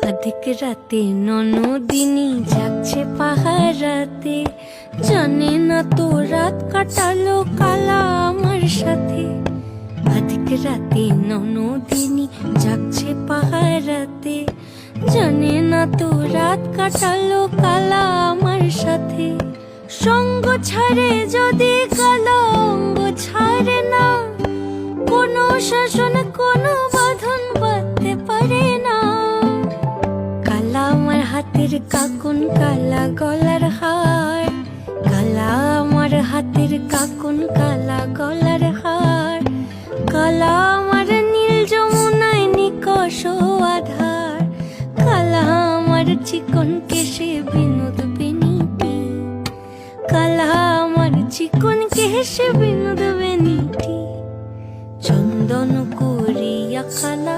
অধিক রাতে ননদিনী যাচ্ছে পাহারাতে, জানে না তো রাত কাটালো কালা আমার সাথে। অধিক রাতে ননদিনী যাচ্ছে পাহারাতে, জানে না তো রাত কাটালো কালা আমার সাথে। সঙ্গ ছাড়ে যদি কালো অঙ্গ ছাড়ে না, কোনো শাসন কোনো বাঁধন বাঁধতে পারে না। কালা আমার হাতের কাকুন কালা গলার হার, কালা আমার হাতের কাকুন কালা গলার হার। কালা আমার নীল যমুনায় নিকষ আধার, কালা আমার চিকন কেশে বিনোদ বেনিটি, কালা আমার চিকন কেশে বিনোদ বেনিটি। চন্দন করিয়া কালা